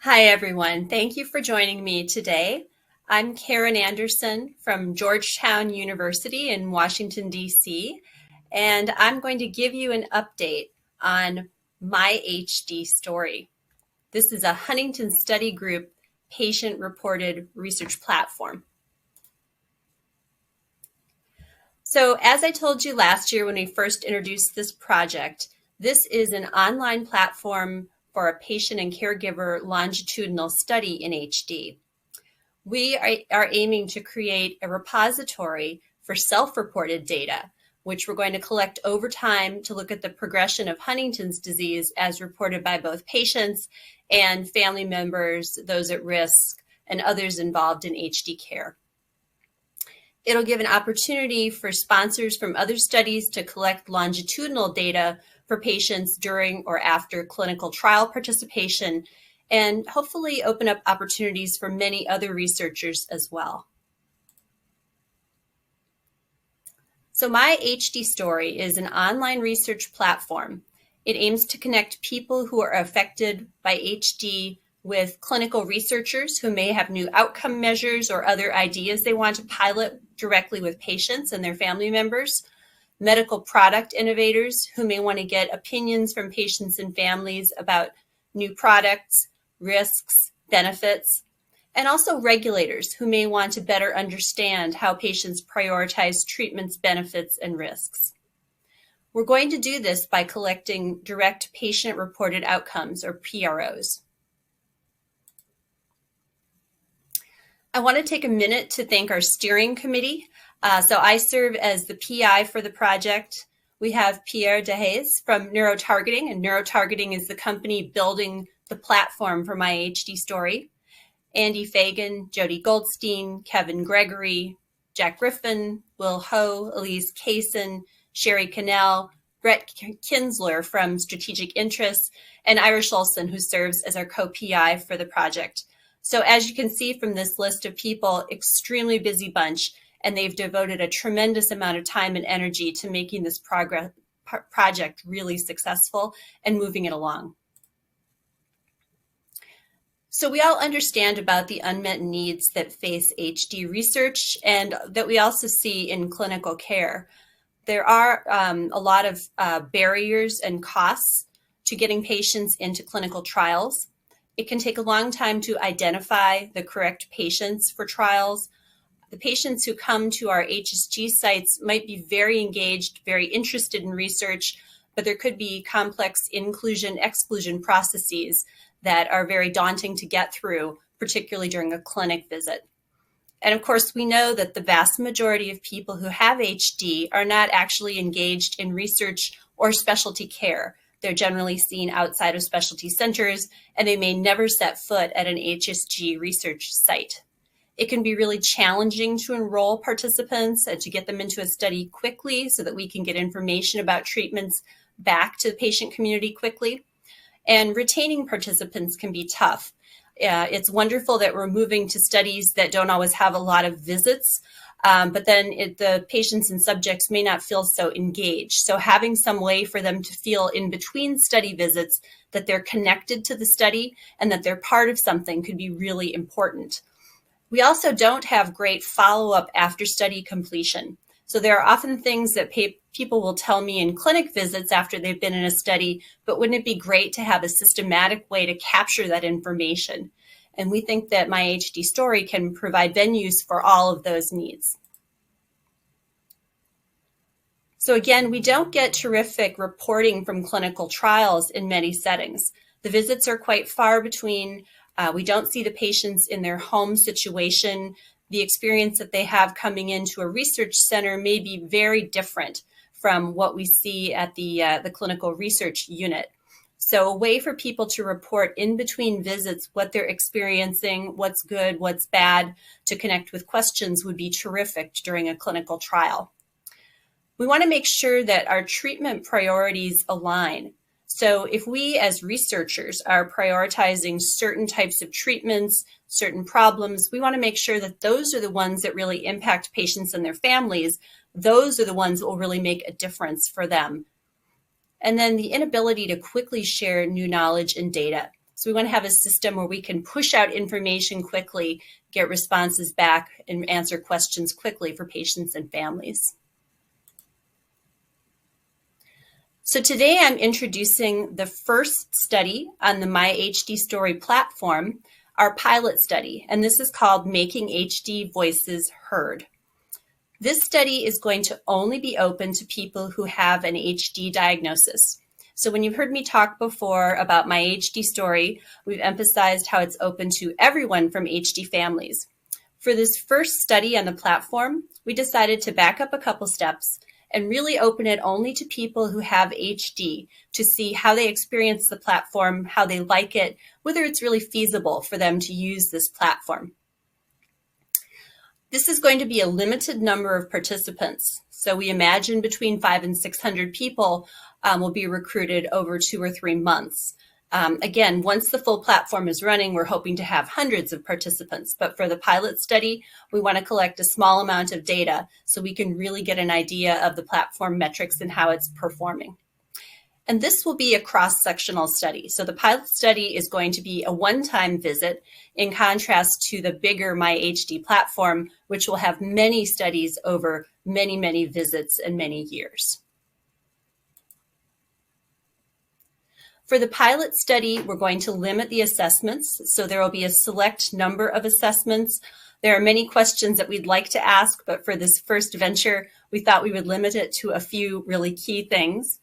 Hi, everyone. Thank you for joining me today. I'm Karen Anderson from Georgetown University in Washington, D.C., and I'm going to give you an update on myHDstory. This is a Huntington Study Group patient-reported research platform. So as I told you last year when we first introduced this project, this is an online platform for a patient and caregiver longitudinal study in HD. We are aiming to create a repository for self-reported data, which we're going to collect over time to look at the progression of Huntington's disease as reported by both patients and family members, those at risk, and others involved in HD care. It'll give an opportunity for sponsors from other studies to collect longitudinal data for patients during or after clinical trial participation, and hopefully open up opportunities for many other researchers as well. So myHDstory is an online research platform. It aims to connect people who are affected by HD with clinical researchers who may have new outcome measures or other ideas they want to pilot directly with patients and their family members, medical product innovators who may want to get opinions from patients and families about new products, risks, benefits, and also regulators who may want to better understand how patients prioritize treatments, benefits, and risks. We're going to do this by collecting direct patient-reported outcomes, or PROs. I want to take a minute to thank our steering committee. So I serve as the PI for the project. We have Pierre Dehaze from Neurotargeting, and Neurotargeting is the company building the platform for myHDstory. Andy Fagan, Jody Goldstein, Kevin Gregory, Jack Griffin, Will Ho, Elise Kaysen, Sherry Cannell, Brett Kinsler from Strategic Interests, and Irish Olson, who serves as our co-PI for the project. So as you can see from this list of people, extremely busy bunch, and they've devoted a tremendous amount of time and energy to making this project really successful and moving it along. So we all understand about the unmet needs that face HD research and that we also see in clinical care. There are a lot of barriers and costs to getting patients into clinical trials. It can take a long time to identify the correct patients for trials. The patients who come to our HSG sites might be very engaged, very interested in research, but there could be complex inclusion-exclusion processes that are very daunting to get through, particularly during a clinic visit. And of course, we know that the vast majority of people who have HD are not actually engaged in research or specialty care. They're generally seen outside of specialty centers, and they may never set foot at an HSG research site. It can be really challenging to enroll participants and to get them into a study quickly so that we can get information about treatments back to the patient community quickly. And retaining participants can be tough. It's wonderful that we're moving to studies that don't always have a lot of visits, but then the patients and subjects may not feel so engaged. So having some way for them to feel in between study visits that they're connected to the study and that they're part of something could be really important. We also don't have great follow-up after study completion. So there are often things that people will tell me in clinic visits after they've been in a study, but wouldn't it be great to have a systematic way to capture that information? And we think that myHDstory can provide venues for all of those needs. So again, we don't get terrific reporting from clinical trials in many settings. The visits are quite far between. We don't see the patients in their home situation. The experience that they have coming into a research center may be very different from what we see at the clinical research unit. So a way for people to report in between visits what they're experiencing, what's good, what's bad, to connect with questions would be terrific during a clinical trial. We want to make sure that our treatment priorities align. So if we as researchers are prioritizing certain types of treatments, certain problems, we want to make sure that those are the ones that really impact patients and their families. Those are the ones that will really make a difference for them. And then the inability to quickly share new knowledge and data. So we want to have a system where we can push out information quickly, get responses back, and answer questions quickly for patients and families. So today I'm introducing the first study on the myHDstory platform, our pilot study, and this is called Making HD Voices Heard. This study is going to only be open to people who have an HD diagnosis. So when you've heard me talk before about myHDstory, we've emphasized how it's open to everyone from HD families. For this first study on the platform, we decided to back up a couple steps and really open it only to people who have HD to see how they experience the platform, how they like it, whether it's really feasible for them to use this platform. This is going to be a limited number of participants. So we imagine between 500 and 600 people will be recruited over 2 or 3 months. Again, once the full platform is running, we're hoping to have hundreds of participants. But for the pilot study, we want to collect a small amount of data so we can really get an idea of the platform metrics and how it's performing. And this will be a cross-sectional study. So the pilot study is going to be a one-time visit in contrast to the bigger myHD platform, which will have many studies over many, many visits and many years. For the pilot study, we're going to limit the assessments. So there will be a select number of assessments. There are many questions that we'd like to ask, but for this first venture, we thought we would limit it to a few really key things.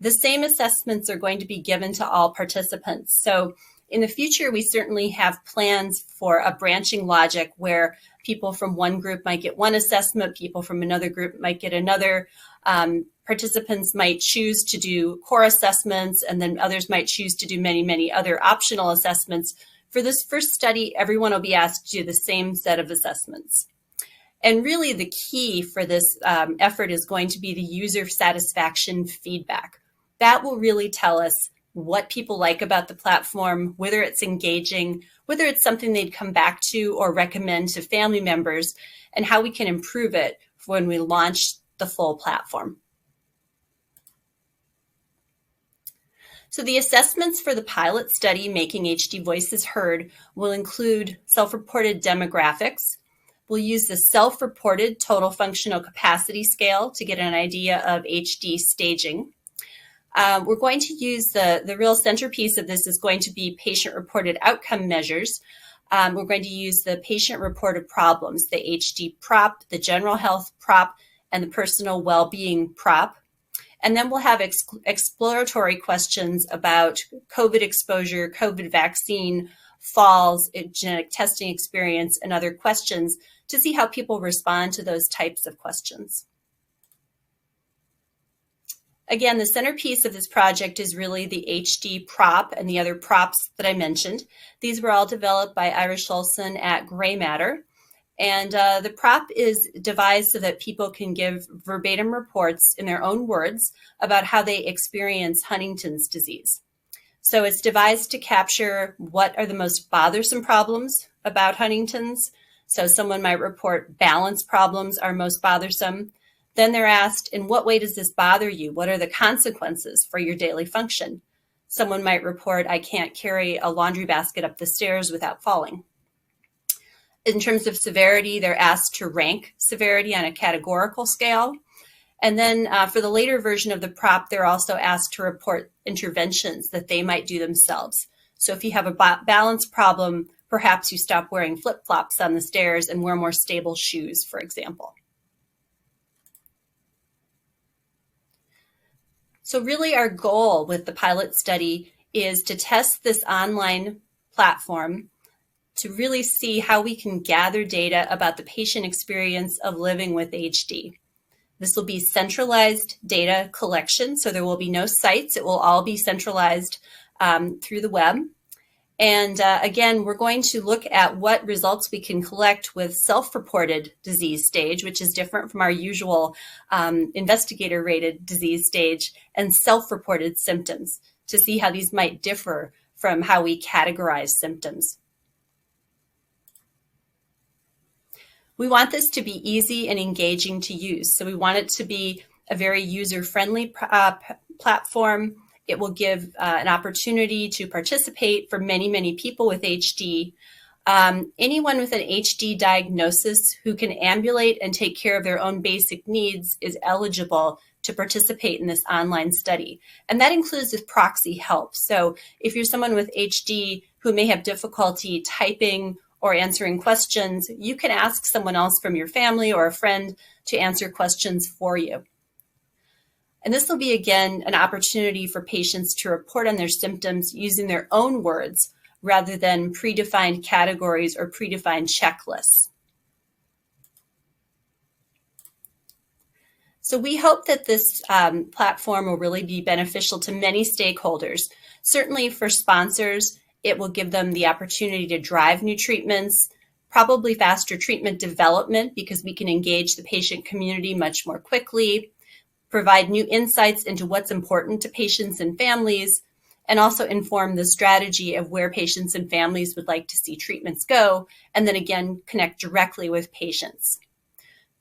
The same assessments are going to be given to all participants. So in the future, we certainly have plans for a branching logic where people from one group might get one assessment, people from another group might get another. Participants might choose to do core assessments, and then others might choose to do many, many other optional assessments. For this first study, everyone will be asked to do the same set of assessments. And really the key for this effort is going to be the user satisfaction feedback. That will really tell us what people like about the platform, whether it's engaging, whether it's something they'd come back to or recommend to family members, and how we can improve it when we launch the full platform. So the assessments for the pilot study, Making HD Voices Heard, will include self-reported demographics. We'll use the self-reported total functional capacity scale to get an idea of HD staging. We're going to use the real centerpiece of this is going to be patient-reported outcome measures. We're going to use the patient-reported problems, the HD prop, the general health prop, and the personal well-being prop. And then we'll have exploratory questions about COVID exposure, COVID vaccine, falls, genetic testing experience, and other questions to see how people respond to those types of questions. Again, the centerpiece of this project is really the HD prop and the other props that I mentioned. These were all developed by Irish Olson at Gray Matter. And the prop is devised so that people can give verbatim reports in their own words about how they experience Huntington's disease. So it's devised to capture what are the most bothersome problems about Huntington's. So someone might report balance problems are most bothersome. Then they're asked, in what way does this bother you? What are the consequences for your daily function? Someone might report, I can't carry a laundry basket up the stairs without falling. In terms of severity, they're asked to rank severity on a categorical scale. And then for the later version of the prop, they're also asked to report interventions that they might do themselves. So if you have a balance problem, perhaps you stop wearing flip-flops on the stairs and wear more stable shoes, for example. So really our goal with the pilot study is to test this online platform to really see how we can gather data about the patient experience of living with HD. This will be centralized data collection, so there will be no sites. It will all be centralized through the web. And again, we're going to look at what results we can collect with self-reported disease stage, which is different from our usual investigator-rated disease stage, and self-reported symptoms to see how these might differ from how we categorize symptoms. We want this to be easy and engaging to use. So we want it to be a very user-friendly platform. It will give an opportunity to participate for many, many people with HD. Anyone with an HD diagnosis who can ambulate and take care of their own basic needs is eligible to participate in this online study. And that includes with proxy help. So if you're someone with HD who may have difficulty typing or answering questions, you can ask someone else from your family or a friend to answer questions for you. And this will be, again, an opportunity for patients to report on their symptoms using their own words rather than predefined categories or predefined checklists. So we hope that this platform will really be beneficial to many stakeholders. Certainly for sponsors, it will give them the opportunity to drive new treatments, probably faster treatment development because we can engage the patient community much more quickly, provide new insights into what's important to patients and families, and also inform the strategy of where patients and families would like to see treatments go, and then again, connect directly with patients.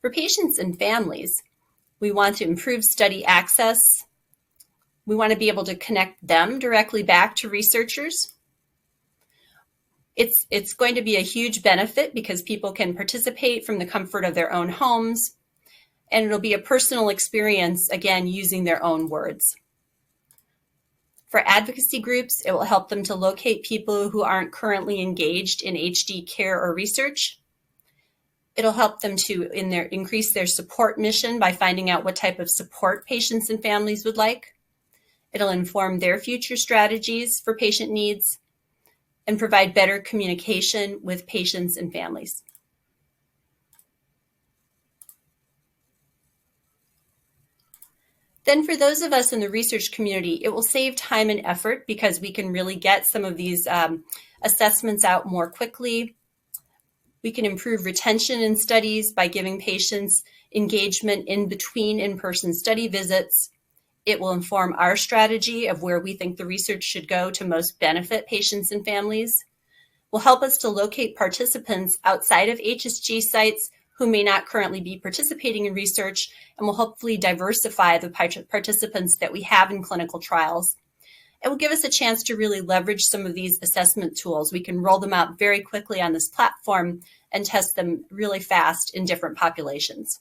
For patients and families, we want to improve study access. We want to be able to connect them directly back to researchers. It's going to be a huge benefit because people can participate from the comfort of their own homes, and it'll be a personal experience, again, using their own words. For advocacy groups, it will help them to locate people who aren't currently engaged in HD care or research. It'll help them to increase their support mission by finding out what type of support patients and families would like. It'll inform their future strategies for patient needs and provide better communication with patients and families. Then for those of us in the research community, it will save time and effort because we can really get some of these assessments out more quickly. We can improve retention in studies by giving patients engagement in between in-person study visits. It will inform our strategy of where we think the research should go to most benefit patients and families. Will help us to locate participants outside of HSG sites who may not currently be participating in research, and will hopefully diversify the participants that we have in clinical trials. It will give us a chance to really leverage some of these assessment tools. We can roll them out very quickly on this platform and test them really fast in different populations.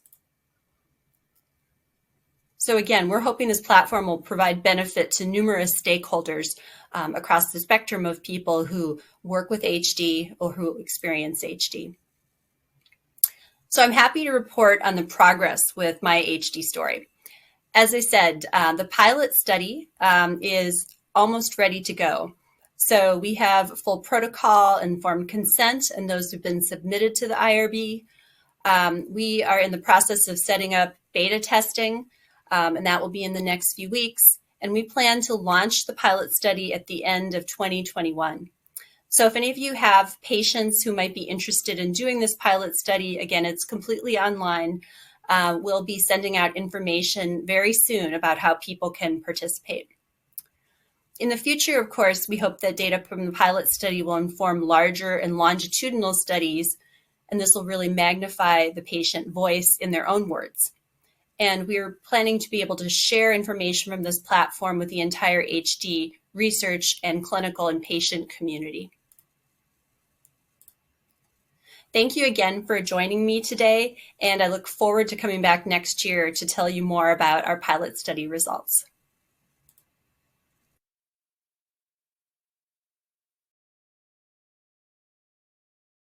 So again, we're hoping this platform will provide benefit to numerous stakeholders across the spectrum of people who work with HD or who experience HD. So I'm happy to report on the progress with myHDstory. As I said, the pilot study is almost ready to go. So we have full protocol, informed consent, and those have been submitted to the IRB. We are in the process of setting up beta testing, and that will be in the next few weeks. And we plan to launch the pilot study at the end of 2021. So if any of you have patients who might be interested in doing this pilot study, again, it's completely online. We'll be sending out information very soon about how people can participate. In the future, of course, we hope that data from the pilot study will inform larger and longitudinal studies, and this will really magnify the patient voice in their own words. And we're planning to be able to share information from this platform with the entire HD research and clinical and patient community. Thank you again for joining me today, and I look forward to coming back next year to tell you more about our pilot study results.